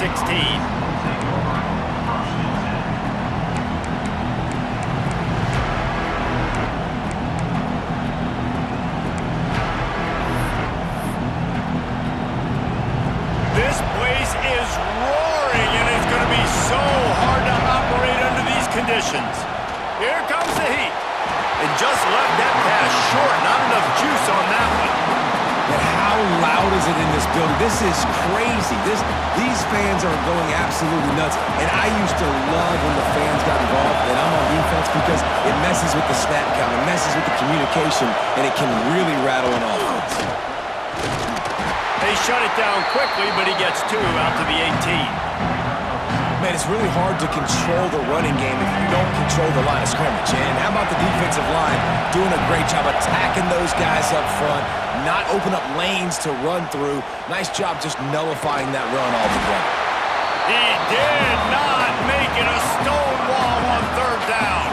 16. This place is roaring, and it's going to be so hard to operate under these conditions. Here comes the heat. And just left that pass short. Not enough juice on that one. But how loud is it in this building? This is crazy. These fans are going absolutely nuts. And I used to love when the fans got involved and I'm on defense because it messes with the snap count, it messes with the communication, and it can really rattle an offense. They shut it down quickly, but he gets 2 out to the 18. Man, it's really hard to control the running game if you don't control the line of scrimmage. And how about the defensive line doing a great job attacking those guys up front, not open up lanes to run through. Nice job just nullifying that run altogether. He did not make it a stone wall on 3rd down.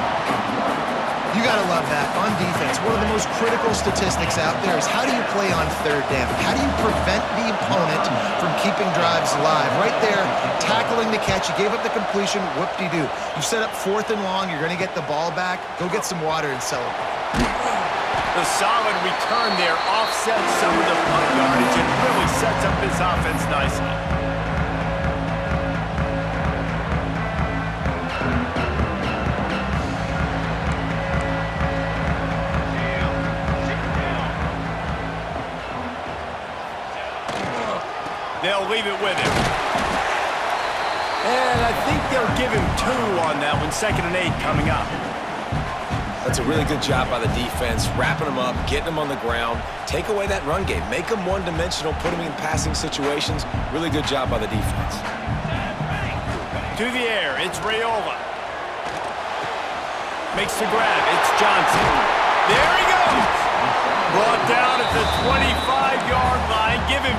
You got to love that. On defense, one of the most critical statistics out there is how do you play on 3rd down? How do you prevent the opponent from keeping drives alive? Right there, tackling the catch. You gave up the completion. Whoop-de-doo. You set up 4th and long. You're going to get the ball back. Go get some water and celebrate. The solid return there offsets some of the punt yardage and really sets up his offense nicely. They'll leave it with him. And I think they'll give him 2 on that one. 2nd and 8 coming up. That's a really good job by the defense, wrapping them up, getting them on the ground, take away that run game, make them one-dimensional, put them in passing situations. Really good job by the defense. To the air, it's Raiola. Makes the grab, it's Johnson. There he goes! Brought down at the 25-yard line. Give him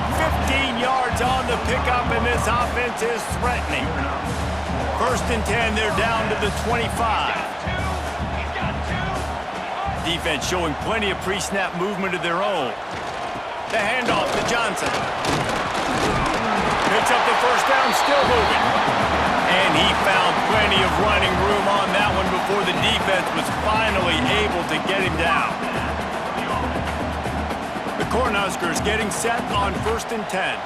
15 yards on the pickup, and this offense is threatening. 1st and 10, they're down to the 25. Defense showing plenty of pre-snap movement of their own. The handoff to Johnson. Picks up the 1st down, still moving. And he found plenty of running room on that one before the defense was finally able to get him down. The Cornhuskers getting set on 1st and 10.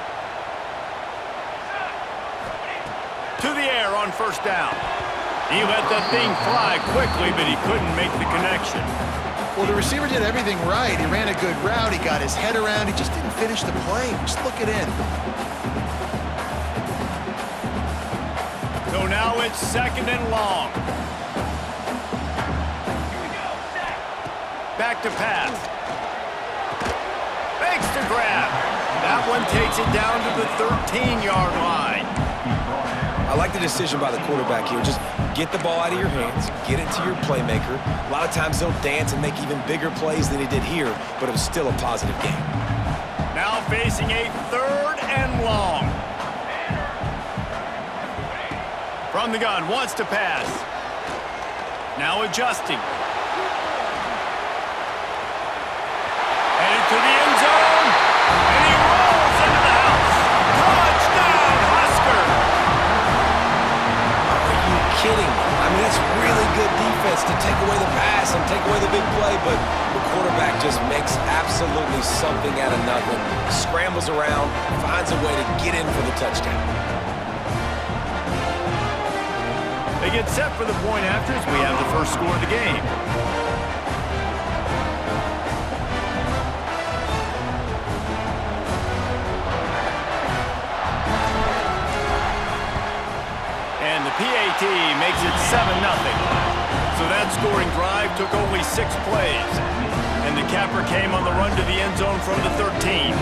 To the air on 1st down. He let the thing fly quickly, but he couldn't make the connection. Well, the receiver did everything right. He ran a good route. He got his head around. He just didn't finish the play. Just look it in. So now it's 2nd and long. Back to pass. Makes the grab. That one takes it down to the 13-yard line. I like the decision by the quarterback here. Just get the ball out of your hands, get it to your playmaker. A lot of times they'll dance and make even bigger plays than he did here, but it was still a positive game. Now facing a 3rd and long. From the gun, wants to pass. Now adjusting. Headed to the end zone, and he rolls into the house. Touchdown, Husker! Are you kidding me? I mean, that's really good defense to take away the pass and take away the big play, but the quarterback just makes absolutely something out of nothing, scrambles around, finds a way to get in for the touchdown. They get set for the point after as we have the first score of the game. And the PAT makes it 7-0. So that scoring drive took only 6 plays. And the capper came on the run to the end zone from the 13.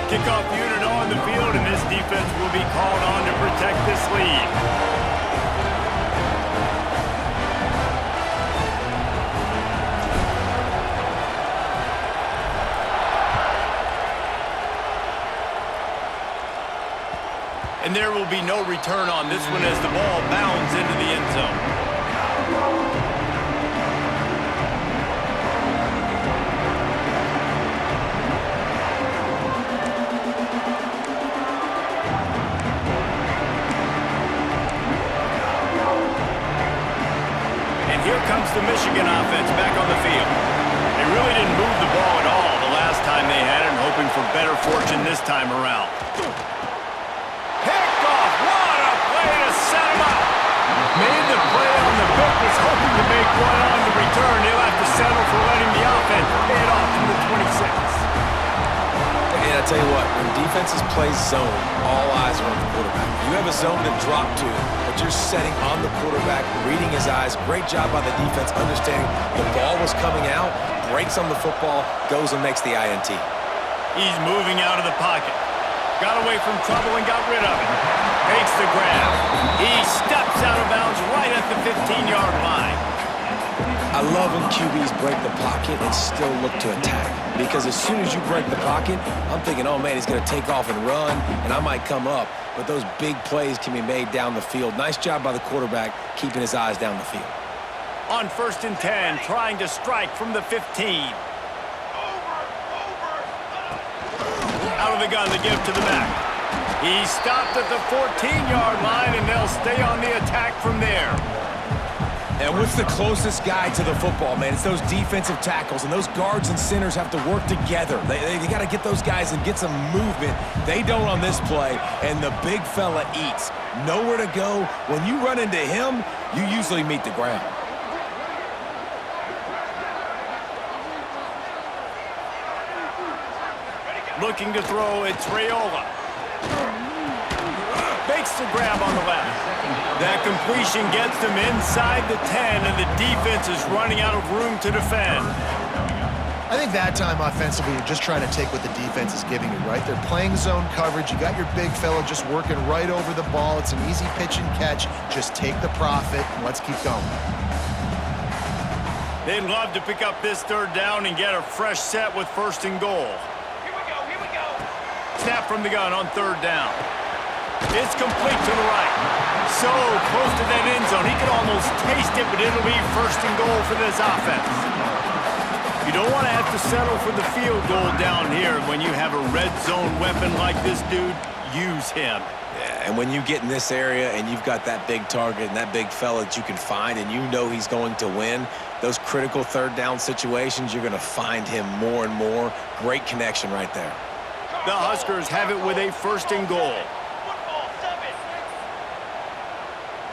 Kickoff unit on the field, and this defense will be called on to protect this lead. And there will be no return on this one as the ball bounds into the end zone. Here comes the Michigan offense back on the field. They really didn't move the ball at all the last time they had it, hoping for better fortune this time around. Picked off. What a play to set him up. Made the play on the pick, was hoping to make one on the return. He'll have to settle for letting the offense pay it off from the 26. And I tell you what, when defenses play zone, all eyes are on the quarterback. You have a zone to drop to, but you're setting on the quarterback, reading his eyes. Great job by the defense, understanding the ball was coming out, breaks on the football, goes and makes the INT. He's moving out of the pocket. Got away from trouble and got rid of it. Makes the grab. He steps out of bounds right at the 15-yard line. I love when QBs break the pocket and still look to attack. Because as soon as you break the pocket, I'm thinking, oh man, he's going to take off and run, and I might come up. But those big plays can be made down the field. Nice job by the quarterback keeping his eyes down the field. On 1st and 10, trying to strike from the 15. Out of the gun, the give to the back. He stopped at the 14-yard line, and they'll stay on the attack from there. And what's the closest guy to the football, man? It's those defensive tackles, and those guards and centers have to work together. They got to get those guys and get some movement. They don't on this play, and the big fella eats. Nowhere to go. When you run into him, you usually meet the ground. Looking to throw, it's Raiola. Makes the grab on the left. That completion gets them inside the 10, and the defense is running out of room to defend. I think that time offensively, you're just trying to take what the defense is giving you, right? They're playing zone coverage. You got your big fella just working right over the ball. It's an easy pitch and catch. Just take the profit, and let's keep going. They'd love to pick up this 3rd down and get a fresh set with 1st and goal. Here we go. Snap from the gun on 3rd down. It's complete to the right. So close to that end zone. He could almost taste it, but it'll be 1st and goal for this offense. You don't want to have to settle for the field goal down here. When you have a red zone weapon like this dude, use him. Yeah, and when you get in this area and you've got that big target and that big fella that you can find and you know he's going to win, those critical 3rd down situations, you're going to find him more and more. Great connection right there. The Huskers have it with a 1st and goal.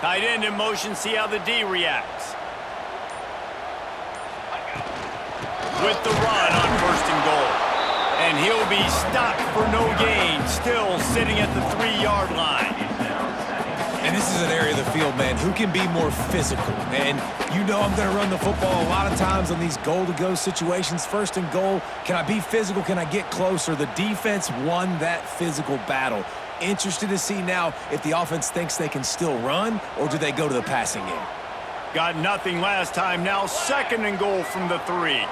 Tight end in motion, see how the D reacts. With the run on 1st and goal. And he'll be stopped for no gain, still sitting at the 3-yard line. And this is an area of the field, man, who can be more physical. And you know I'm going to run the football a lot of times on these goal-to-go situations. 1st and goal, can I be physical? Can I get closer? The defense won that physical battle. Interested to see now if the offense thinks they can still run, or do they go to the passing game? Got nothing last time. Now 2nd and goal from the 3.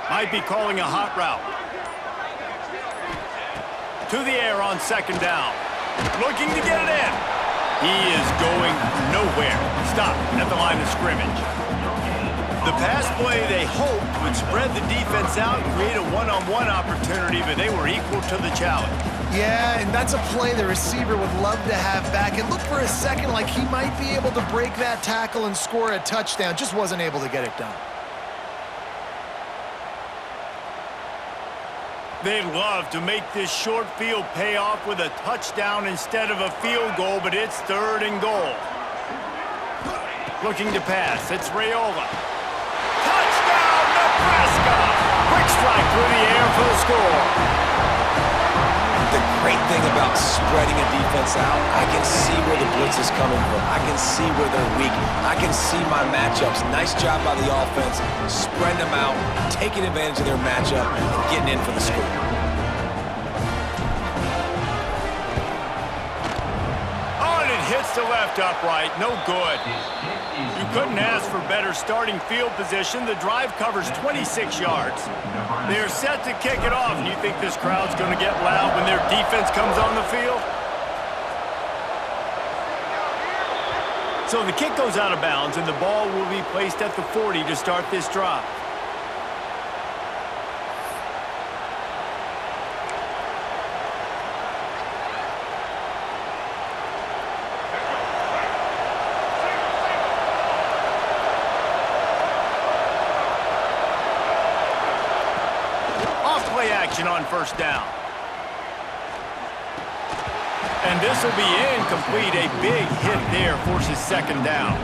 Might be calling a hot route. To the air on 2nd down. Looking to get it in. He is going nowhere. Stop at the line of scrimmage. The pass play they hoped would spread the defense out and create a one-on-one opportunity, but they were equal to the challenge. Yeah, and that's a play the receiver would love to have back. It looked for a second like he might be able to break that tackle and score a touchdown. Just wasn't able to get it done. They'd love to make this short field pay off with a touchdown instead of a field goal, but it's 3rd and goal. Looking to pass, it's Raiola. Touchdown, Nebraska! Quick strike through the air for the score. The great thing about spreading a defense out, I can see where the blitz is coming from. I can see where they're weak. I can see my matchups. Nice job by the offense, spreading them out, taking advantage of their matchup, and getting in for the score. Oh, and it hits the left upright. No good. You couldn't ask for better starting field position. The drive covers 26 yards. They're set to kick it off, and you think this crowd's going to get loud when their defense comes on the field? So the kick goes out of bounds, and the ball will be placed at the 40 to start this drive. completion on first down. And this will be incomplete. A big hit there forces second down.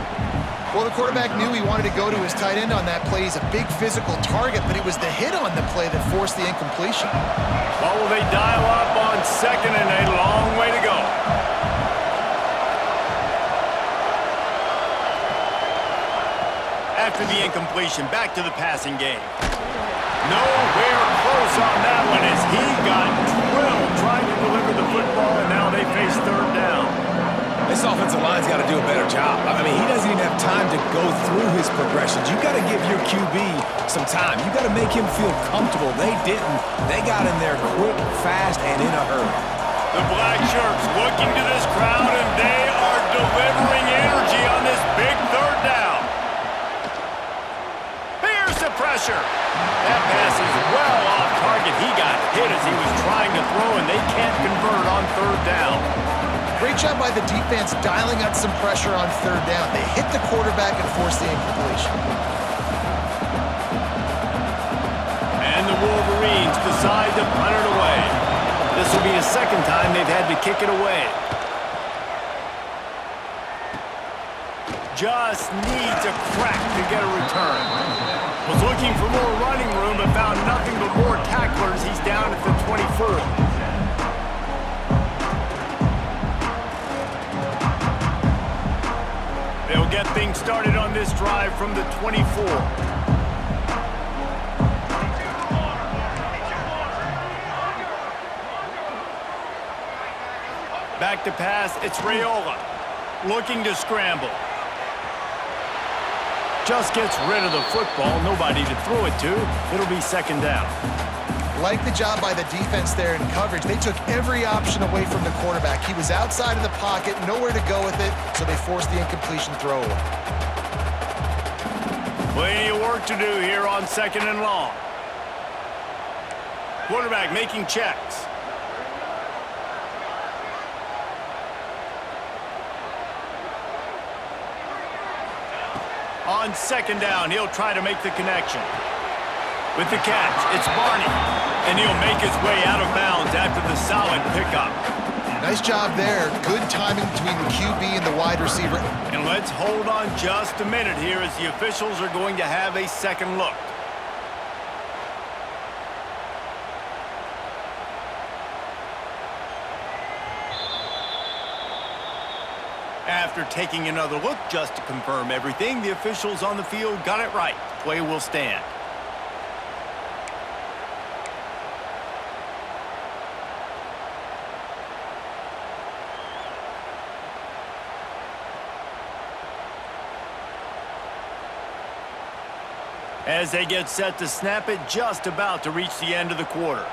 Well, the quarterback knew he wanted to go to his tight end on that play. He's a big physical target, but it was the hit on the play that forced the incompletion. Well, will they dial up on second and a long way to go? After the incompletion, back to the passing game. Nowhere close on that one as he got drilled trying to deliver the football, and now they face third down. This offensive line's got to do a better job. I mean, he doesn't even have time to go through his progressions. You got to give your QB some time. You got to make him feel comfortable. They didn't. They got in there quick, fast, and in a hurry. The black shirts looking to this crowd, and they are delivering energy on this big third down. Here's the pressure. That pass is well off target. He got hit as he was trying to throw, and they can't convert on third down. Great job by the defense dialing up some pressure on third down. They hit the quarterback and forced the incompletion. And the Wolverines decide to punt it away. This will be the second time they've had to kick it away. Just needs a crack to get a return. Was looking for more running room but found nothing but more tacklers. He's down at the 24. They'll get things started on this drive from the 24. Back to pass, it's Raiola. Looking to scramble. Just gets rid of the football, nobody to throw it to. It'll be second down. Like the job by the defense there in coverage. They took every option away from the quarterback. He was outside of the pocket, nowhere to go with it, so they forced the incompletion throw. Plenty of work to do here on second and long. Quarterback making checks. On second down, he'll try to make the connection. With the catch, it's Barney, and he'll make his way out of bounds after the solid pickup. Nice job there. Good timing between the QB and the wide receiver. And let's hold on just a minute here as the officials are going to have a second look. After taking another look just to confirm everything, the officials on the field got it right. Play will stand. As they get set to snap it, just about to reach the end of the quarter.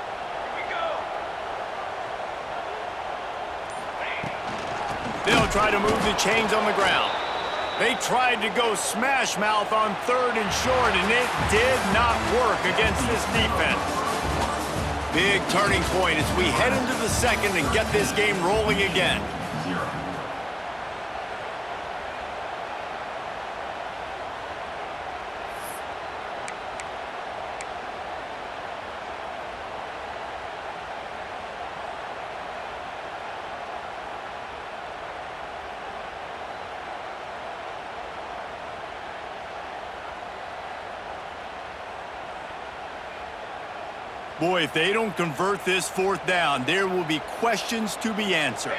They'll try to move the chains on the ground. They tried to go smash mouth on third and short, and it did not work against this defense. Big turning point as we head into the second and get this game rolling again. Boy, if they don't convert this fourth down, there will be questions to be answered.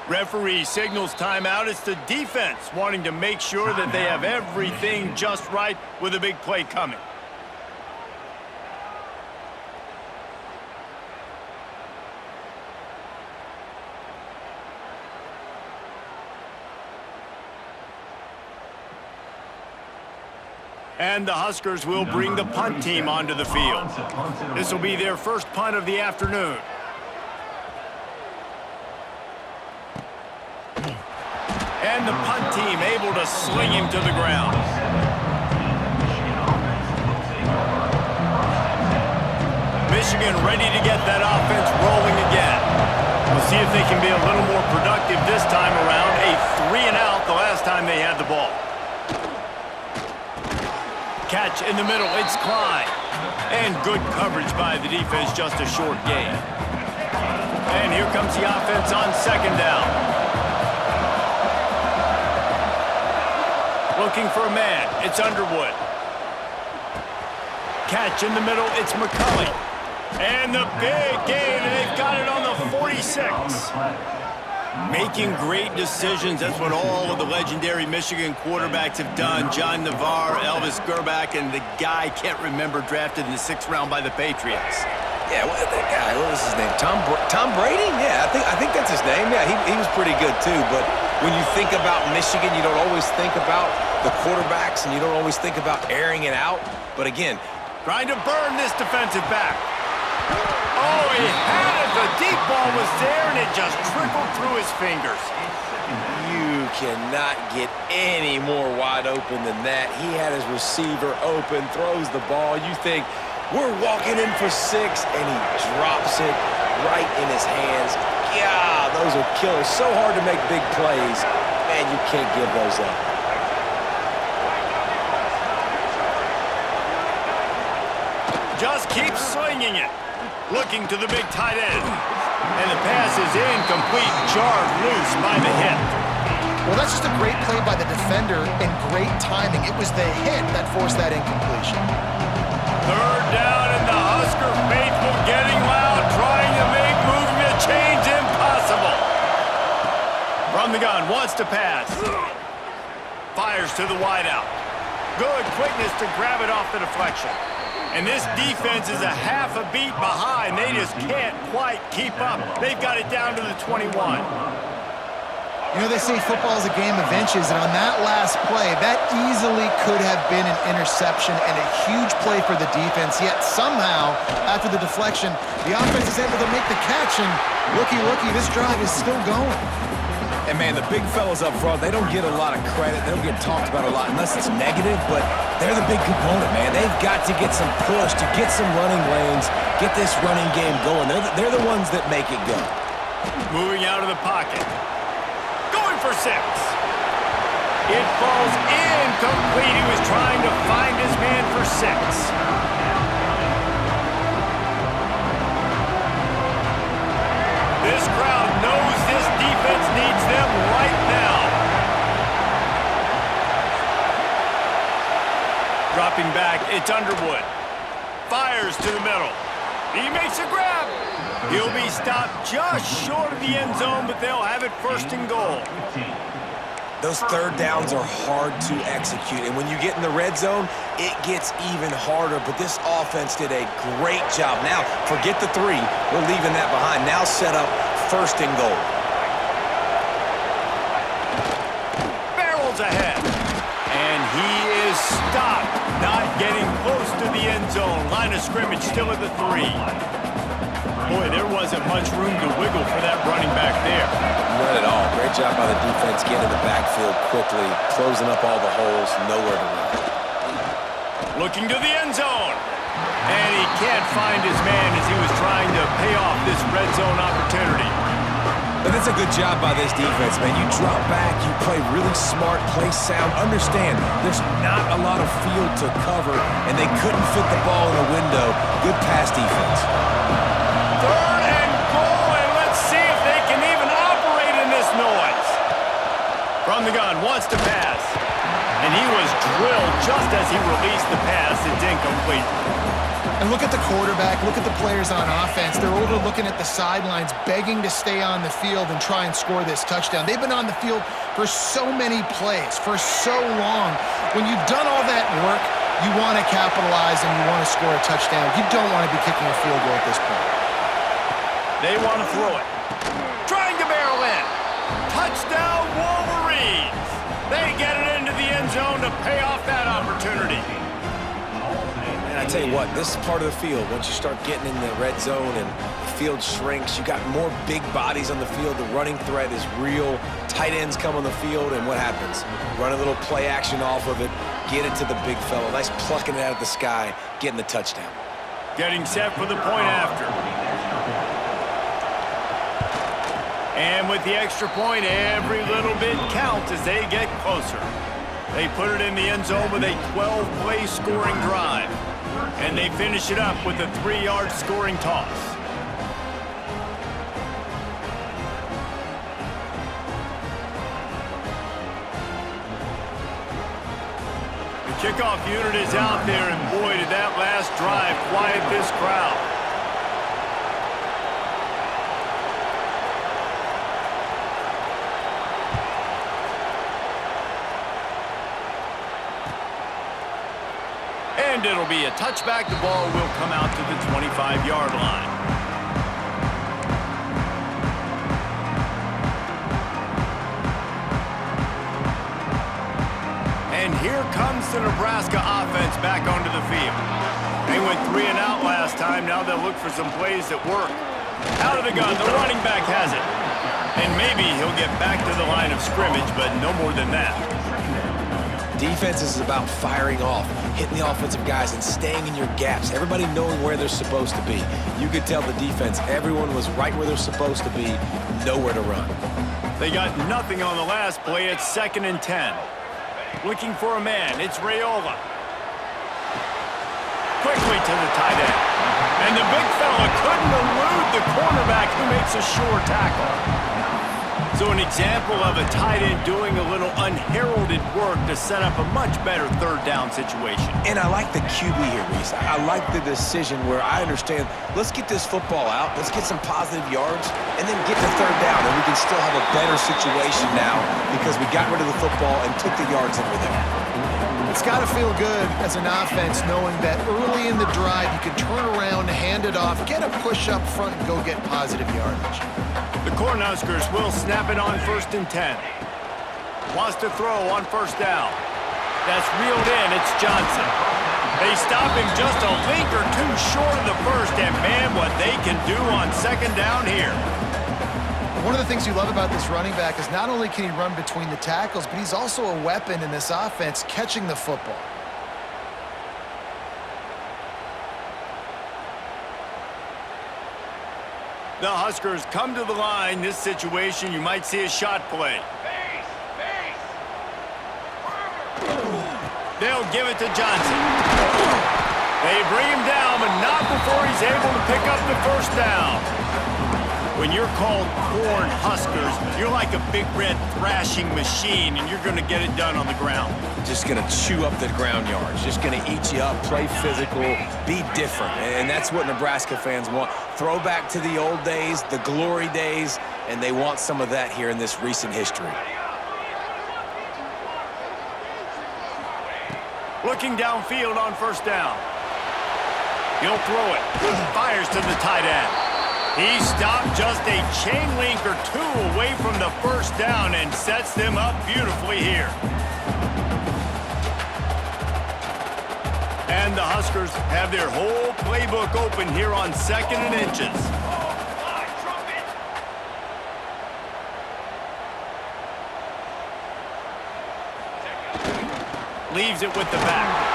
Referee signals timeout. It's the defense wanting to make sure that they have everything just right with a big play coming. And the Huskers will bring the punt team onto the field. This will be their first punt of the afternoon. And the punt team able to sling him to the ground. Michigan ready to get that offense rolling again. We'll see if they can be a little more productive this time around. A 3-and-out the last time they had the ball. Catch in the middle, it's Klein. And good coverage by the defense, just a short gain. And here comes the offense on second down. Looking for a man, it's Underwood. Catch in the middle, it's McCulley. And the big gain, and they've got it on the 46. Making great decisions, that's what all of the legendary Michigan quarterbacks have done. John Navarre, Elvis Gerbach, and the guy, can't remember, drafted in the 6th round by the Patriots. Yeah, that guy, what was his name? Tom Brady? Yeah, I think that's his name. Yeah, he was pretty good too. But when you think about Michigan, you don't always think about the quarterbacks, and you don't always think about airing it out. But again, trying to burn this defensive back. Oh, he had it. The deep ball was there, and it just trickled through his fingers. You cannot get any more wide open than that. He had his receiver open, throws the ball. You think, we're walking in for 6, and he drops it right in his hands. Yeah, those are killers. So hard to make big plays, and you can't give those up. Just keep swinging it. Looking to the big tight end. And the pass is incomplete, jarred loose by the hit. Well, that's just a great play by the defender and great timing. It was the hit that forced that incompletion. Third down, and the Husker faithful getting loud, trying to make moving the chains impossible. From the gun, wants to pass. Fires to the wideout. Good quickness to grab it off the deflection. And this defense is a half a beat behind. They just can't quite keep up. They've got it down to the 21. You know, they say football is a game of inches, and on that last play, that easily could have been an interception and a huge play for the defense. Yet somehow, after the deflection, the offense is able to make the catch, and looky, this drive is still going. And, man, the big fellas up front, they don't get a lot of credit. They don't get talked about a lot unless it's negative, but they're the big component, man. They've got to get some push, to get some running lanes, get this running game going. They're the ones that make it go. Moving out of the pocket. Going for 6. It falls incomplete. He was trying to find his man for 6. This crowd knows this defense needs them right now. Dropping back, it's Underwood. Fires to the middle. He makes a grab. He'll be stopped just short of the end zone, but they'll have it 1st and goal. Those third downs are hard to execute, and when you get in the red zone, it gets even harder, but this offense did a great job. Now, forget the 3. We're leaving that behind. Now set up 1st and goal. Barrels ahead, and he is stopped, not getting close to the end zone. Line of scrimmage still at the 3. Boy, there wasn't much room to wiggle for that running back there. Not at all. Great job by the defense getting in the backfield quickly, closing up all the holes, nowhere to run. Looking to the end zone. And he can't find his man as he was trying to pay off this red zone opportunity. But that's a good job by this defense, man. You drop back, you play really smart, play sound. Understand, there's not a lot of field to cover, and they couldn't fit the ball in a window. Good pass defense. 3rd and goal, and let's see if they can even operate in this noise. From the gun, wants to pass. And he was drilled just as he released the pass. It's incomplete. And look at the quarterback, look at the players on offense. They're over looking at the sidelines, begging to stay on the field and try and score this touchdown. They've been on the field for so many plays, for so long. When you've done all that work, you want to capitalize and you want to score a touchdown. You don't want to be kicking a field goal at this point. They want to throw it. Trying to barrel in. Touchdown, Wolverines. They get it into the end zone to pay off that opportunity. And I tell you what, this part of the field, once you start getting in the red zone and the field shrinks, you got more big bodies on the field. The running threat is real. Tight ends come on the field, and what happens? Run a little play action off of it, get it to the big fella. Nice plucking it out of the sky, getting the touchdown. Getting set for the point after. And with the extra point, every little bit counts as they get closer. They put it in the end zone with a 12-play scoring drive. And they finish it up with a 3-yard scoring toss. The kickoff unit is out there, and boy, did that last drive quiet this crowd. And it'll be a touchback. The ball will come out to the 25-yard line. And here comes the Nebraska offense back onto the field. They went 3 and out last time. Now they'll look for some plays that work. Out of the gun, the running back has it. And maybe he'll get back to the line of scrimmage, but no more than that. Defense is about firing off, hitting the offensive guys, and staying in your gaps. Everybody knowing where they're supposed to be. You could tell the defense, everyone was right where they're supposed to be, nowhere to run. They got nothing on the last play. It's 2nd and 10. Looking for a man. It's Raiola. Quickly to the tight end. And the big fella couldn't elude the cornerback who makes a sure tackle. So an example of a tight end doing a little unheralded work to set up a much better 3rd down situation. And I like the QB here, Reese. I like the decision where I understand, let's get this football out, let's get some positive yards, and then get to 3rd down, and we can still have a better situation now because we got rid of the football and took the yards that were there. It's got to feel good as an offense knowing that early in the drive you can turn around, hand it off, get a push up front, and go get positive yardage. The Cornhuskers will snap it on 1st and 10. Wants to throw on 1st down. That's reeled in. It's Johnson. They stop him just a link or two short of the first, and man, what they can do on 2nd down here. One of the things you love about this running back is not only can he run between the tackles, but he's also a weapon in this offense catching the football. The Huskers come to the line. This situation, you might see a shot play. They'll give it to Johnson. They bring him down, but not before he's able to pick up the 1st down. When you're called Corn Huskers, you're like a big red thrashing machine, and you're going to get it done on the ground. Just going to chew up the ground yards, just going to eat you up, play physical, be different. And that's what Nebraska fans want. Throwback to the old days, the glory days, and they want some of that here in this recent history. Looking downfield on 1st down. He'll throw it. Fires to the tight end. He stopped just a chain link or 2 away from the 1st down and sets them up beautifully here. And the Huskers have their whole playbook open here on 2nd and inches. Leaves it with the back.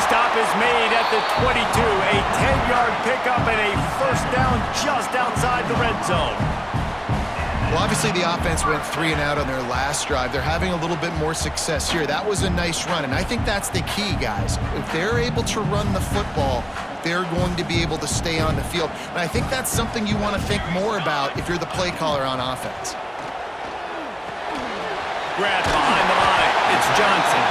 Stop is made at the 22. A 10-yard pickup and a 1st down just outside the red zone. Well, obviously the offense went 3 and out on their last drive. They're having a little bit more success here. That was a nice run, and I think that's the key, guys. If they're able to run the football, they're going to be able to stay on the field. And I think that's something you want to think more about if you're the play caller on offense. Grab behind the line. It's Johnson.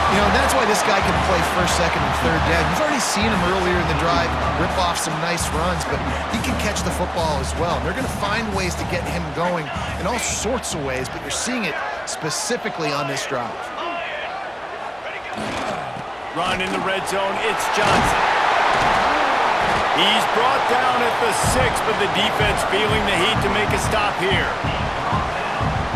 You know, that's why this guy can play 1st, 2nd, and 3rd down. You've already seen him earlier in the drive rip off some nice runs, but he can catch the football as well. And they're going to find ways to get him going in all sorts of ways, but you're seeing it specifically on this drive. Run in the red zone. It's Johnson. He's brought down at the 6, but the defense feeling the heat to make a stop here.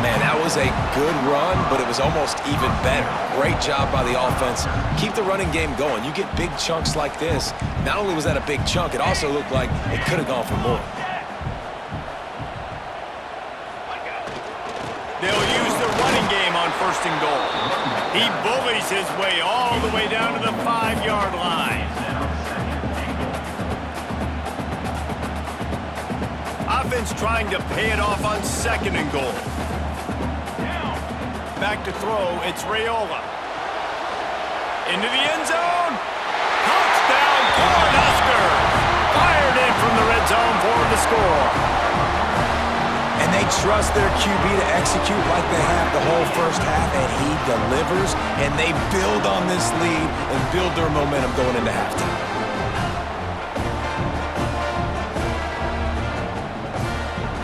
Man, that was a good run, but it was almost even better. Great job by the offense. Keep the running game going. You get big chunks like this. Not only was that a big chunk, it also looked like it could have gone for more. They'll use the running game on 1st and goal. He bullies his way all the way down to the 5-yard line. Offense trying to pay it off on 2nd and goal. Back to throw, it's Raiola. Into the end zone. Touchdown, Cornhuskers! Fired in from the red zone for the score. And they trust their QB to execute like they have the whole first half, and he delivers, and they build on this lead and build their momentum going into halftime.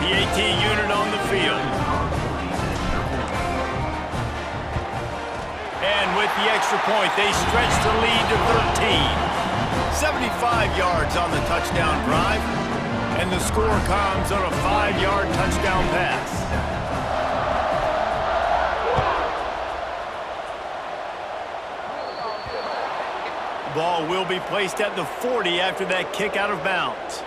PAT unit on the field. And with the extra point, they stretch the lead to 13. 75 yards on the touchdown drive. And the score comes on a 5-yard touchdown pass. The ball will be placed at the 40 after that kick out of bounds.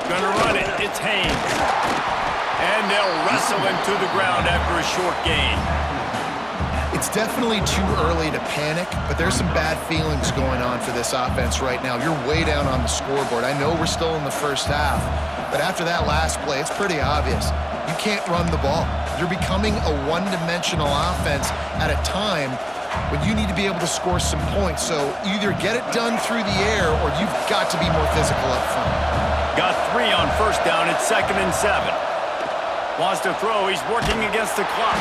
Gonna run it. It's Haynes. And they'll wrestle him to the ground after a short gain. It's definitely too early to panic, but there's some bad feelings going on for this offense right now. You're way down on the scoreboard. I know we're still in the first half, but after that last play, it's pretty obvious. You can't run the ball. You're becoming a one-dimensional offense at a time when you need to be able to score some points. So either get it done through the air or you've got to be more physical up front. Got 3 on first down. It's 2nd and 7. Wants to throw. He's working against the clock.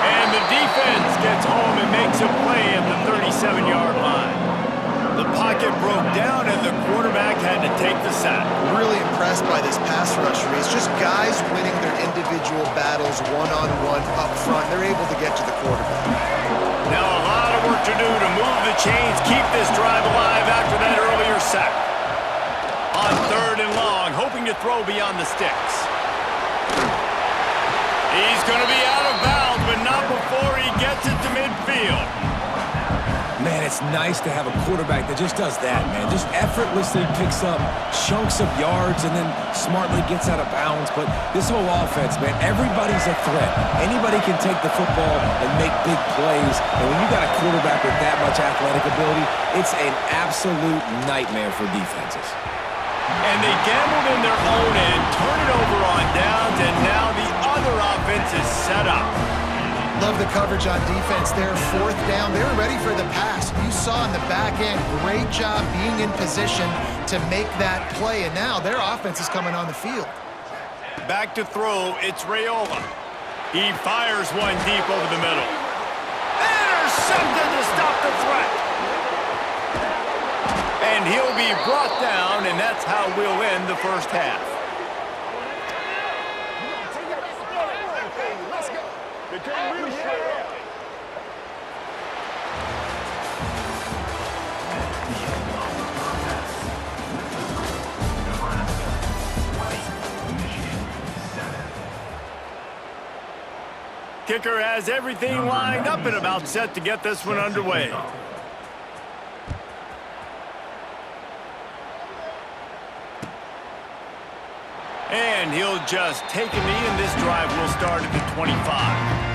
And the defense gets home and makes a play at the 37-yard line. The pocket broke down and the quarterback had to take the sack. Really impressed by this pass rush, Reese. Just guys winning their individual battles one-on-one up front. They're able to get to the quarterback. Now a lot of work to do to move the chains, keep this drive alive after that earlier sack. On 3rd and long, hoping to throw beyond the sticks. He's going to be out of bounds, but not before he gets it to midfield. Man, it's nice to have a quarterback that just does that, man. Just effortlessly picks up chunks of yards and then smartly gets out of bounds. But this whole offense, man, everybody's a threat. Anybody can take the football and make big plays. And when you got a quarterback with that much athletic ability, it's an absolute nightmare for defenses. And they gambled in their own end, turn it over on downs, and now the other offense is set up. Love the coverage on defense there. 4th down. They were ready for the pass. You saw in the back end, great job being in position to make that play. And now their offense is coming on the field. Back to throw, it's Raiola. He fires one deep over the middle. Intercepted to stop the threat. And he'll be brought down, and that's how we'll end the first half. Kicker has everything lined up and about set to get this one underway. And he'll just take a knee, and this drive will start at the 25.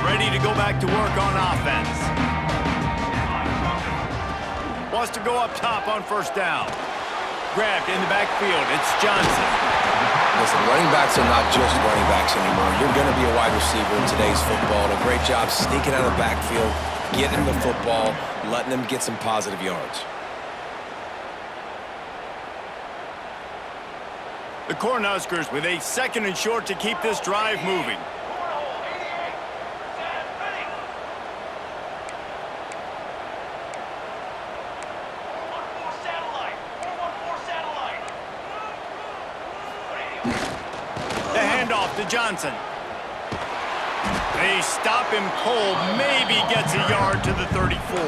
Ready to go back to work on offense. Wants to go up top on first down. Grabbed in the backfield. It's Johnson. Listen, running backs are not just running backs anymore. You're going to be a wide receiver in today's football. And a great job sneaking out of the backfield, getting the football, letting them get some positive yards. The Cornhuskers with a 2nd and short to keep this drive moving. To Johnson. They stop him cold, maybe gets a yard to the 34.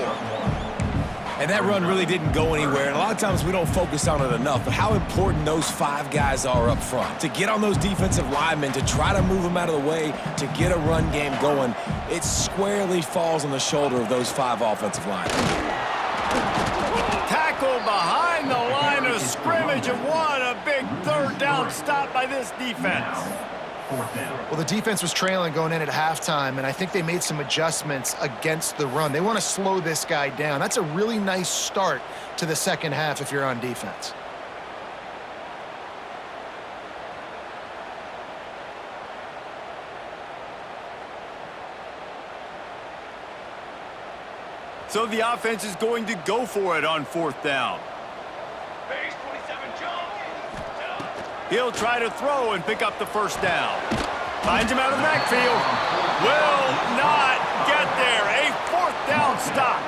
And that run really didn't go anywhere. And a lot of times we don't focus on it enough, but how important those 5 guys are up front. To get on those defensive linemen, to try to move them out of the way, to get a run game going, it squarely falls on the shoulder of those 5 offensive linemen. Tackle behind the line of scrimmage, and what a big third down stop by this defense. Well, the defense was trailing going in at halftime, and I think they made some adjustments against the run. They want to slow this guy down. That's a really nice start to the second half if you're on defense. So the offense is going to go for it on 4th down. Base 27, jump. He'll try to throw and pick up the first down. Finds him out of the backfield. Will not get there. A 4th down stop.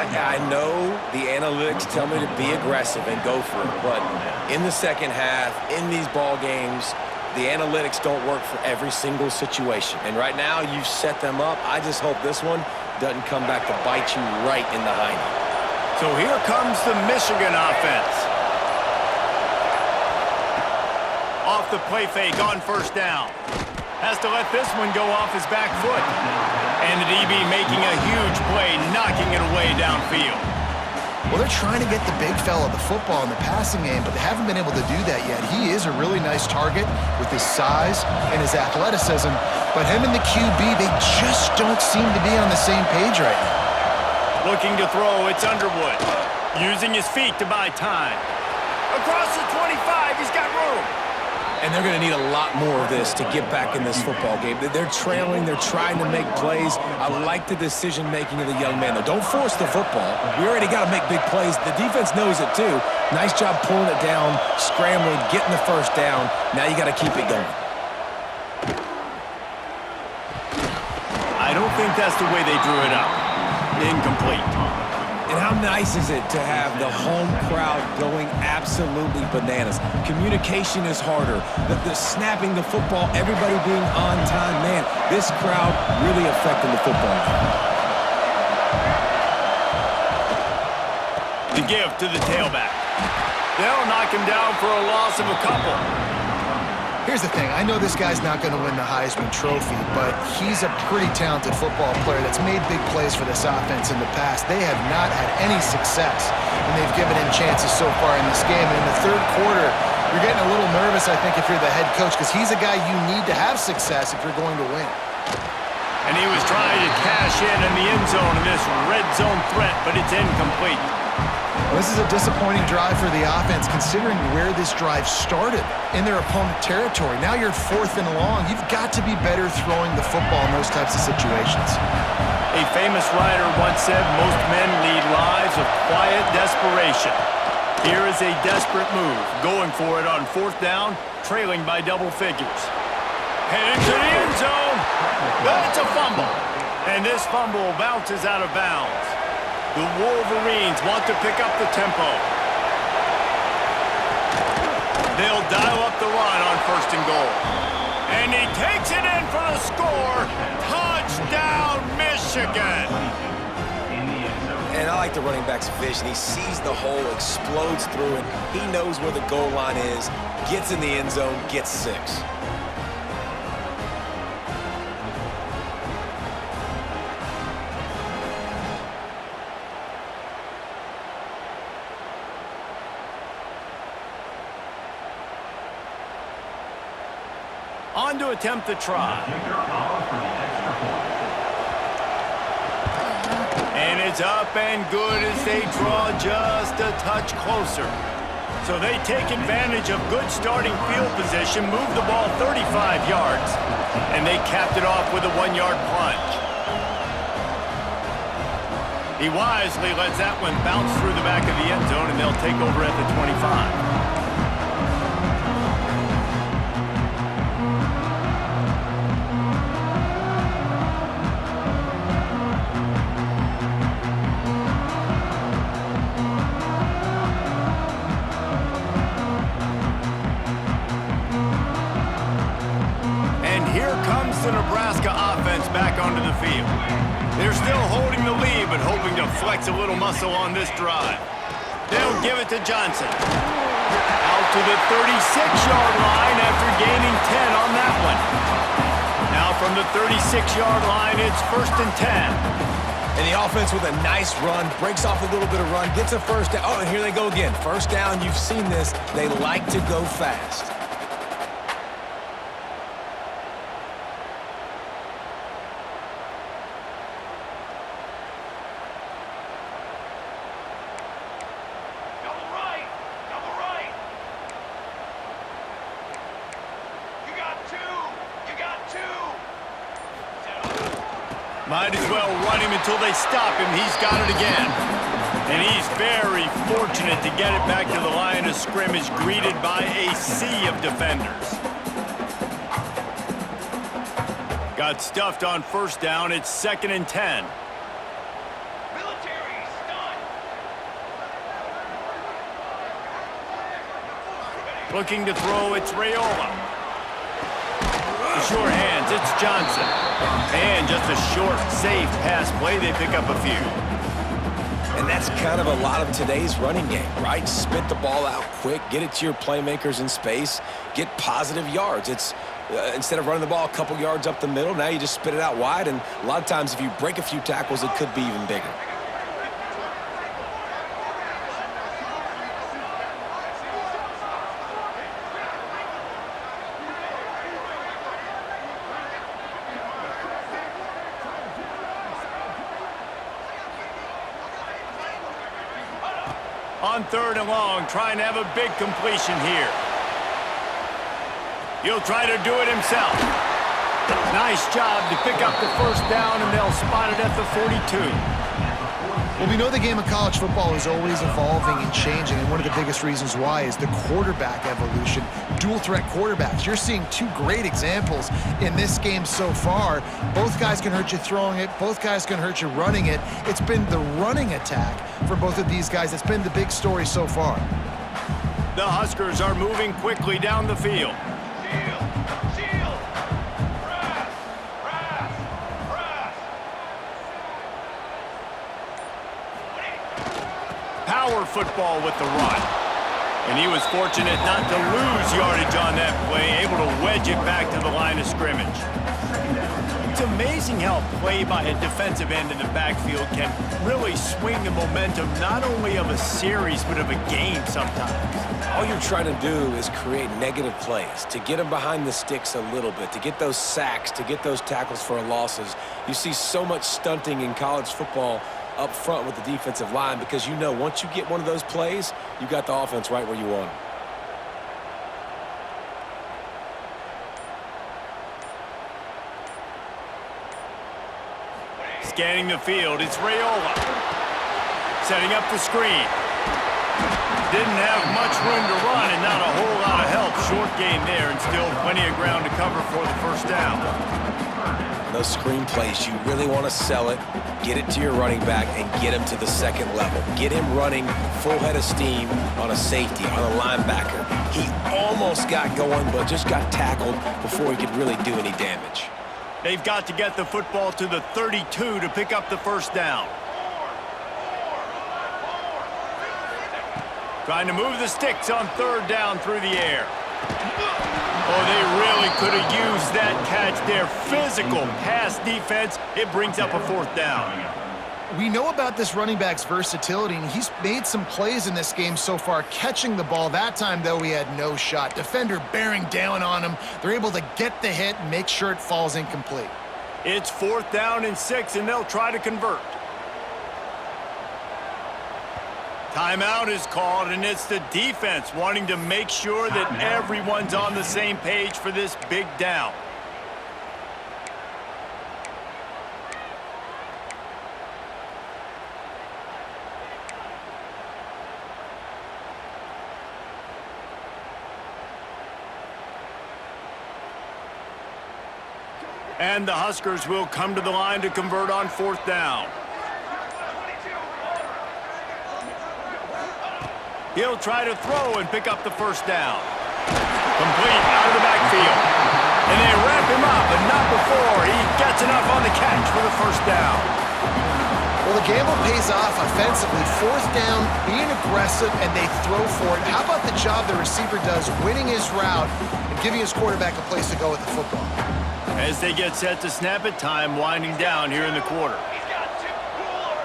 I know the analytics tell me to be aggressive and go for it, but in the second half, in these ball games, the analytics don't work for every single situation. And right now, you've set them up. I just hope this one doesn't come back to bite you right in the hiney. So here comes the Michigan offense. Off the play fake on 1st down. Has to let this one go off his back foot. And the DB making a huge play, knocking it away downfield. Well, they're trying to get the big fella the football in the passing game, but they haven't been able to do that yet. He is a really nice target with his size and his athleticism, but him and the QB, they just don't seem to be on the same page right now. Looking to throw, it's Underwood. Using his feet to buy time. Across the 25, he's got room. And they're going to need a lot more of this to get back in this football game. They're trailing. They're trying to make plays. I like the decision-making of the young man, though. Don't force the football. We already got to make big plays. The defense knows it, too. Nice job pulling it down, scrambling, getting the first down. Now you got to keep it going. I don't think that's the way they drew it up. Incomplete. And how nice is it to have the home crowd going absolutely bananas? Communication is harder. The snapping the football, everybody being on time. Man, this crowd really affecting the football game. The give to the tailback. They'll knock him down for a loss of a couple. Here's the thing. I know this guy's not going to win the Heisman Trophy, but he's a pretty talented football player that's made big plays for this offense in the past. They have not had any success, and they've given him chances so far in this game. And in the third quarter, you're getting a little nervous, I think, if you're the head coach, because he's a guy you need to have success if you're going to win. And he was trying to cash in the end zone in this red zone threat, but it's incomplete. Well, this is a disappointing drive for the offense, considering where this drive started, in their opponent territory. Now you're 4th and long. You've got to be better throwing the football in those types of situations. A famous writer once said, most men lead lives of quiet desperation. Here is a desperate move, going for it on 4th down, trailing by double figures. Heading to the end zone. But it's a fumble. And this fumble bounces out of bounds. The Wolverines want to pick up the tempo. They'll dial up the run on 1st and goal. And he takes it in for the score. Touchdown, Michigan. And I like the running back's vision. He sees the hole, explodes through it. He knows where the goal line is, gets in the end zone, gets 6. On to attempt the try. And it's up and good as they draw just a touch closer. So they take advantage of good starting field position, move the ball 35 yards, and they capped it off with a 1-yard plunge. He wisely lets that one bounce through the back of the end zone, and they'll take over at the 25. the Nebraska offense back onto the field. They're still holding the lead, but hoping to flex a little muscle on this drive. They'll give it to Johnson. Out to the 36-yard line after gaining 10 on that one. Now from the 36-yard line, it's 1st and 10. And the offense with a nice run, breaks off a little bit of run, gets a first down. Oh, and here they go again. First down, you've seen this. They like to go fast. Double right. Double right. You got two. You got two. Might as well run him until they stop him. He's got it again. And he's very fortunate to get it back to the line of scrimmage, greeted by a sea of defenders. Got stuffed on first down. It's 2nd and 10. Military stun. Looking to throw, it's Raiola. Sure hands, it's Johnson. And just a short, safe pass play. They pick up a few. And that's kind of a lot of today's running game, right? Spit the ball out quick, get it to your playmakers in space, get positive yards. It's instead of running the ball a couple yards up the middle, now you just spit it out wide. And a lot of times if you break a few tackles, it could be even bigger. On 3rd and long, trying to have a big completion here. He'll try to do it himself. Nice job to pick up the first down, and they'll spot it at the 42. Well, we know the game of college football is always evolving and changing, and one of the biggest reasons why is the quarterback evolution. Dual threat quarterbacks. You're seeing two great examples in this game so far. Both guys can hurt you throwing it. Both guys can hurt you running it. It's been the running attack for both of these guys that's been the big story so far. The Huskers are moving quickly down the field. Shield. Shield. Press. Press. Press. Power football with the run. And he was fortunate not to lose yardage on that play, able to wedge it back to the line of scrimmage. It's amazing how a play by a defensive end in the backfield can really swing the momentum not only of a series but of a game sometimes. All you're trying to do is create negative plays, to get them behind the sticks a little bit, to get those sacks, to get those tackles for losses. You see so much stunting in college football up front with the defensive line because you know once you get one of those plays, you got the offense right where you want them. Scanning the field, it's Raiola. Setting up the screen. Didn't have much room to run and not a whole lot of help. Short game there and still plenty of ground to cover for the first down. Those screen plays, you really want to sell it, get it to your running back, and get him to the second level. Get him running full head of steam on a safety, on a linebacker. He almost got going, but just got tackled before he could really do any damage. They've got to get the football to the 32 to pick up the first down. Trying to move the sticks on 3rd down through the air. Oh, they really could have used that catch there. Physical pass defense. It brings up a 4th down. We know about this running back's versatility, and he's made some plays in this game so far, catching the ball. That time, though, he had no shot. Defender bearing down on him. They're able to get the hit and make sure it falls incomplete. It's 4th down and 6, and they'll try to convert. Timeout is called, and it's the defense wanting to make sure that everyone's on the same page for this big down. And the Huskers will come to the line to convert on 4th down. He'll try to throw and pick up the first down. Complete out of the backfield. And they wrap him up, but not before he gets enough on the catch for the first down. Well, the gamble pays off offensively. Fourth down, being aggressive, and they throw for it. How about the job the receiver does winning his route and giving his quarterback a place to go with the football? As they get set to snap it, time winding down here in the quarter. He's got two. Cooler.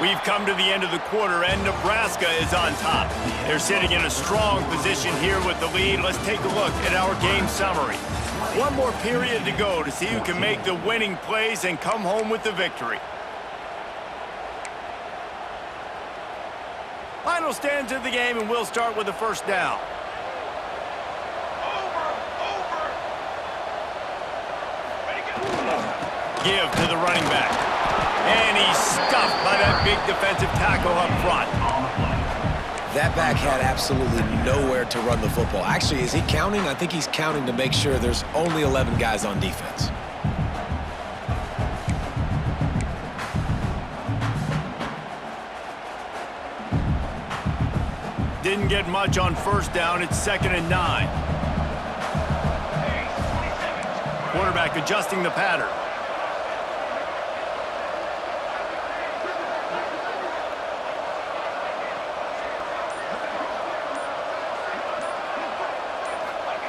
We've come to the end of the quarter, and Nebraska is on top. They're sitting in a strong position here with the lead. Let's take a look at our game summary. One more period to go to see who can make the winning plays and come home with the victory. Final stands of the game, and we'll start with the first down. Over. Ready, go. Give to the running back. And he's stuffed by that big defensive tackle up front. That back had absolutely nowhere to run the football. Actually, is he counting? I think he's counting to make sure there's only 11 guys on defense. Didn't get much on first down. It's 2nd and 9. Quarterback adjusting the pattern.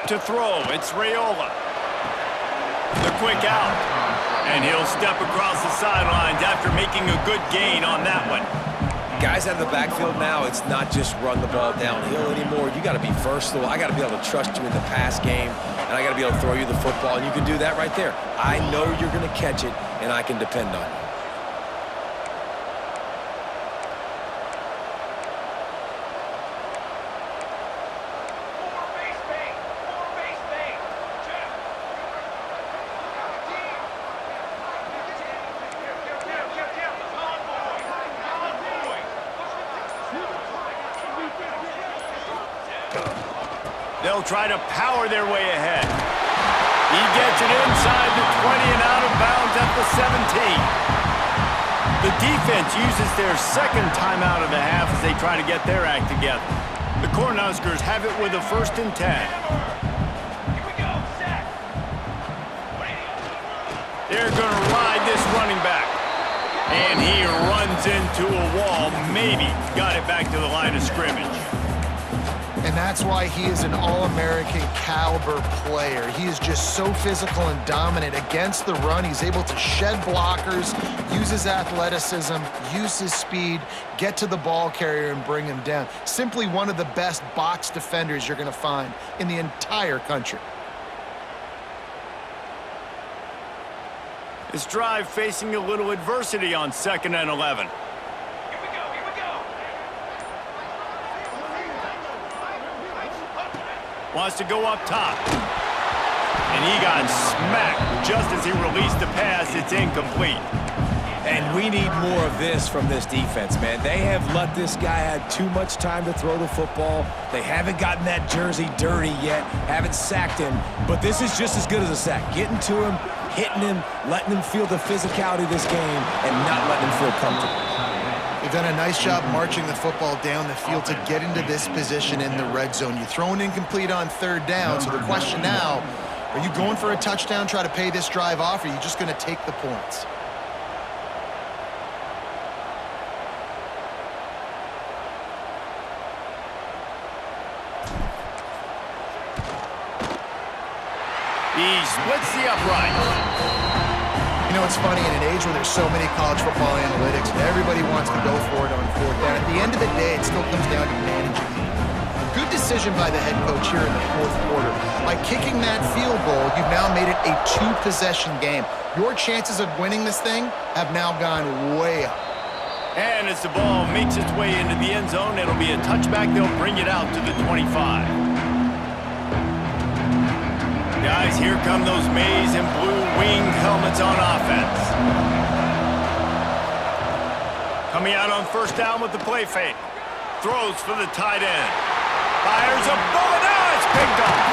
To throw, it's Raiola. The quick out. And he'll step across the sidelines after making a good gain on that one. Guys out of the backfield now, it's not just run the ball downhill anymore. You got to be versatile. I got to be able to trust you in the pass game, and I got to be able to throw you the football, and you can do that right there. I know you're going to catch it, and I can depend on you. They'll try to power their way ahead. He gets it inside the 20 and out of bounds at the 17. The defense uses their second timeout of the half as they try to get their act together. The Cornhuskers have it with a 1st and 10. Here we go, set. They're going to ride this running back. And he runs into a wall. Maybe got it back to the line of scrimmage. And that's why he is an All-American caliber player. He is just so physical and dominant against the run. He's able to shed blockers, use his athleticism, use his speed, get to the ball carrier and bring him down. Simply one of the best box defenders you're going to find in the entire country. This drive facing a little adversity on 2nd and 11. Wants to go up top. And he got smacked just as he released the pass. It's incomplete. And we need more of this from this defense, man. They have let this guy have too much time to throw the football. They haven't gotten that jersey dirty yet, haven't sacked him. But this is just as good as a sack. Getting to him, hitting him, letting him feel the physicality of this game, and not letting him feel comfortable. They've done a nice job marching the football down the field to get into this position in the red zone. You throw an incomplete on 3rd down, so the question now, are you going for a touchdown, try to pay this drive off, or are you just going to take the points? He splits the upright. You know, it's funny, in an age where there's so many college football analytics, and everybody wants to go for it on 4th down. At the end of the day, it still comes down to managing. Good decision by the head coach here in the 4th quarter. By kicking that field goal, you've now made it a 2-possession game. Your chances of winning this thing have now gone way up. And as the ball makes its way into the end zone, it'll be a touchback. They'll bring it out to the 25. Guys, here come those maize and blue winged helmets on offense. Coming out on 1st down with the play fake. Throws for the tight end. Fires a bullet. Oh, it's picked off.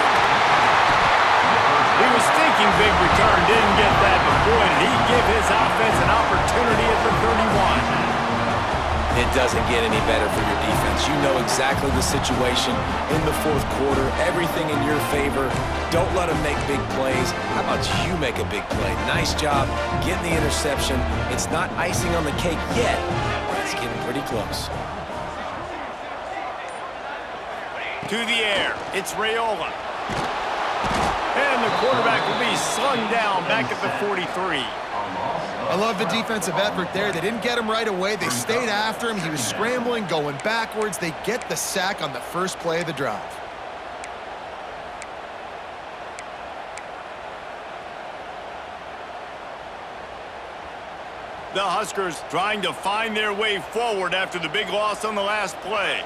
He was thinking big return, didn't get that, but boy, did he give his offense an opportunity at the 31. It doesn't get any better for your defense. You know exactly the situation in the fourth quarter, everything in your favor. Don't let them make big plays. How about you make a big play? Nice job getting the interception. It's not icing on the cake yet, but it's getting pretty close. To the air, it's Raiola. And the quarterback will be slung down back at the 43. I love the defensive effort there. They didn't get him right away. They stayed after him. He was scrambling, going backwards. They get the sack on the first play of the drive. The Huskers trying to find their way forward after the big loss on the last play.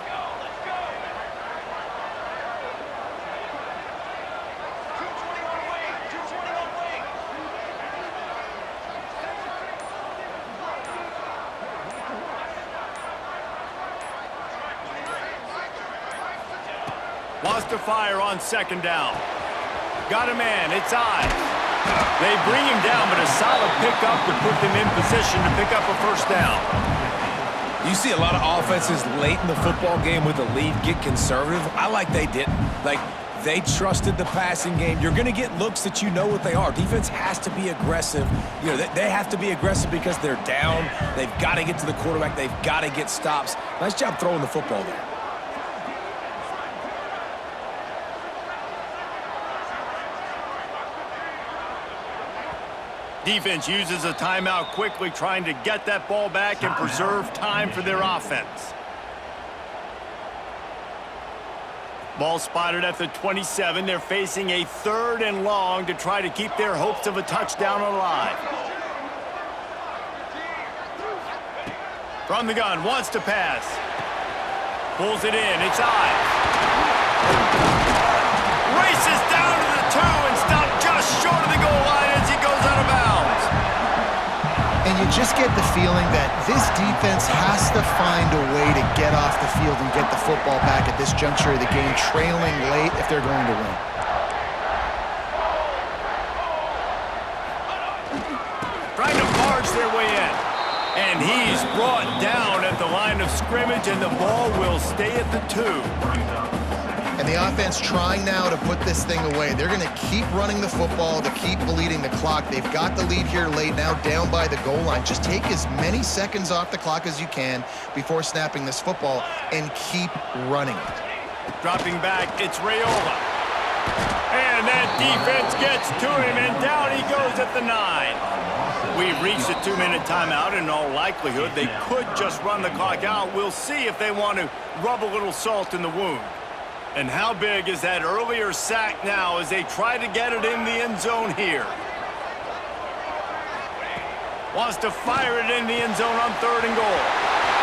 Wants to fire on second down. Got a man, it's Ives. They bring him down, but a solid pickup to put them in position to pick up a first down. You see a lot of offenses late in the football game with a lead get conservative. I like they didn't. Like, they trusted the passing game. You're going to get looks that you know what they are. Defense has to be aggressive. You know, they have to be aggressive because they're down. They've got to get to the quarterback. They've got to get stops. Nice job throwing the football there. Defense uses a timeout quickly, trying to get that ball back and preserve time for their offense. Ball spotted at the 27. They're facing a 3rd and long to try to keep their hopes of a touchdown alive. From the gun, wants to pass. Pulls it in, it's Ives. Races down to the 2 and stopped just short of the goal line as he goes out of bounds. And you just get the feeling that this defense has to find a way to get off the field and get the football back at this juncture of the game, trailing late if they're going to win. Trying to barge their way in. And he's brought down at the line of scrimmage, and the ball will stay at the 2. And the offense trying now to put this thing away. They're going to keep running the football to keep bleeding the clock. They've got the lead here late, now down by the goal line. Just take as many seconds off the clock as you can before snapping this football and keep running it. Dropping back, it's Raiola. And that defense gets to him, and down he goes at the 9. We've reached a 2-minute timeout. In all likelihood, they could just run the clock out. We'll see if they want to rub a little salt in the wound. And how big is that earlier sack now as they try to get it in the end zone here? Wants to fire it in the end zone on 3rd and goal.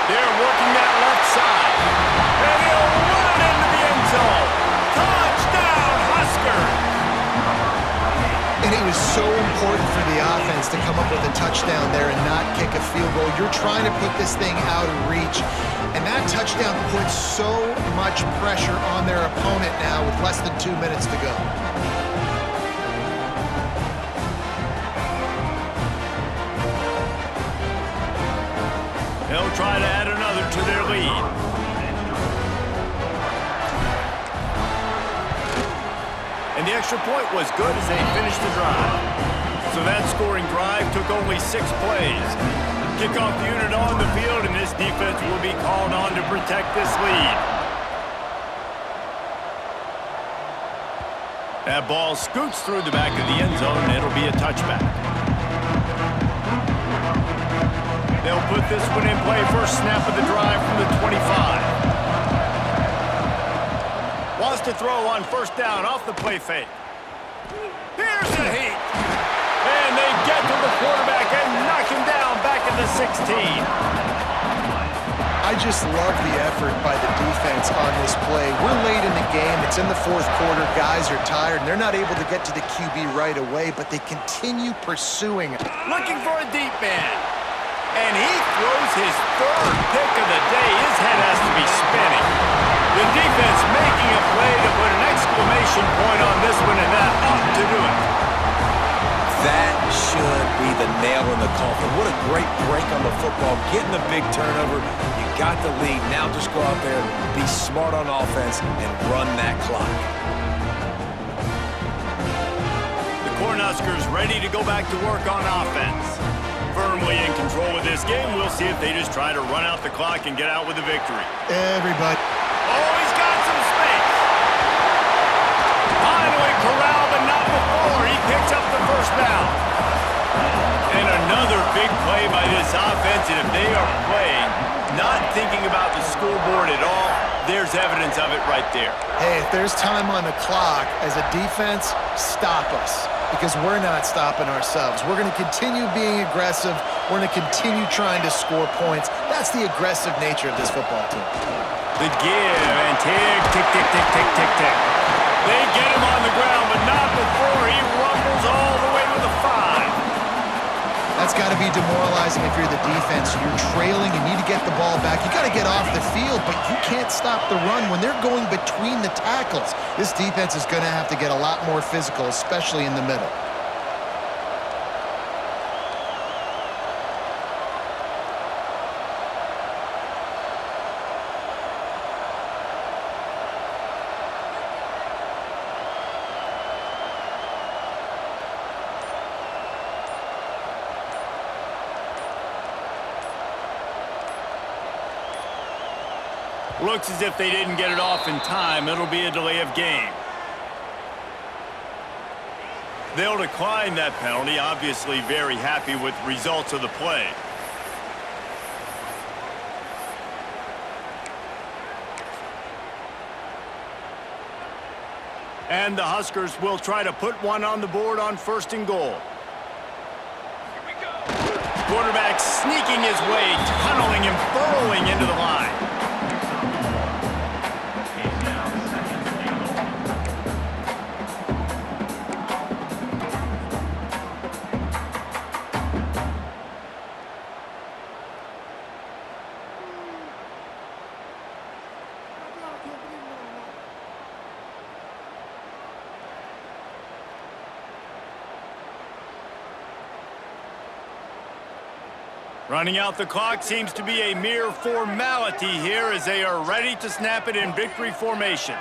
They're working that left side. And he'll run it into the end zone. Touchdown, Huskers! And it was so important for the offense to come up with a touchdown there and not kick a field goal. You're trying to put this thing out of reach. And that touchdown puts so much pressure on their opponent now with less than 2 minutes to go. They'll try to add another to their lead. And the extra point was good as they finished the drive. So that scoring drive took only 6 plays. Kickoff unit on the field, and this defense will be called on to protect this lead. That ball scoots through the back of the end zone, and it'll be a touchback. They'll put this one in play. First snap of the drive from the 25. Wants to throw on first down off the play fake. Here's the heat. And they get to the quarterback and knock him down back at the 16. I just love the effort by the defense on this play. We're late in the game. It's in the 4th quarter. Guys are tired, and they're not able to get to the QB right away, but they continue pursuing it. Looking for a deep man. And he throws his 3rd pick of the day. His head has to be spinning. The defense making a play to put an exclamation point on this one, and that ought to do it. That should be the nail in the coffin. What a great break on the football. Getting a big turnover. You got the lead. Now just go out there, be smart on offense, and run that clock. The Cornhuskers ready to go back to work on offense. Firmly in control of this game. We'll see if they just try to run out the clock and get out with a victory. Everybody. Oh, he's got some space. Finally corralled, but not before. He picks up the first down. And another big play by this offense. And if they are playing, not thinking about the scoreboard at all, there's evidence of it right there. Hey, if there's time on the clock, as a defense, stop us. Because we're not stopping ourselves. We're going to continue being aggressive. We're going to continue trying to score points. That's the aggressive nature of this football team. The give and tick, tick, tick, tick, tick, tick, tick. They get him on the ground, but not before he rumbles all the way to the 5. That's got to be demoralizing if you're the defense. You're trailing, you need to get the ball back. You got to get off the field, but you can't stop the run when they're going between the tackles. This defense is going to have to get a lot more physical, especially in the middle. Looks as if they didn't get it off in time. It'll be a delay of game. They'll decline that penalty, obviously very happy with results of the play. And the Huskers will try to put one on the board on 1st and goal. Here we go. Quarterback sneaking his way, tunneling and burrowing into the line. Running out the clock seems to be a mere formality here as they are ready to snap it in victory formation.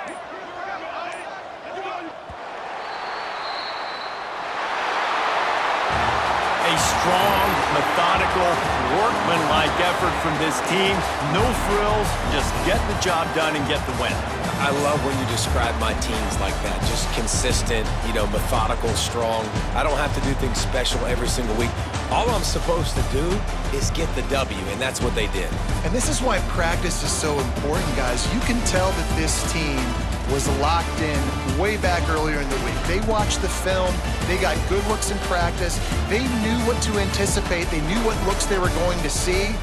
A strong, methodical, workmanlike effort from this team. No frills, just get the job done and get the win. I love when you describe my teams like that. Just consistent, methodical, strong. I don't have to do things special every single week. All I'm supposed to do is get the W, and that's what they did. And this is why practice is so important, guys. You can tell that this team was locked in way back earlier in the week. They watched the film. They got good looks in practice. They knew what to anticipate. They knew what looks they were going to see.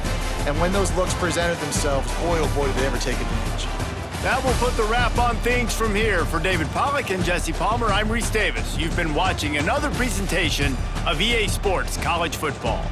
And when those looks presented themselves, boy, oh boy, did they ever take advantage. That will put the wrap on things from here. For David Pollack and Jesse Palmer, I'm Reese Davis. You've been watching another presentation of EA Sports College Football.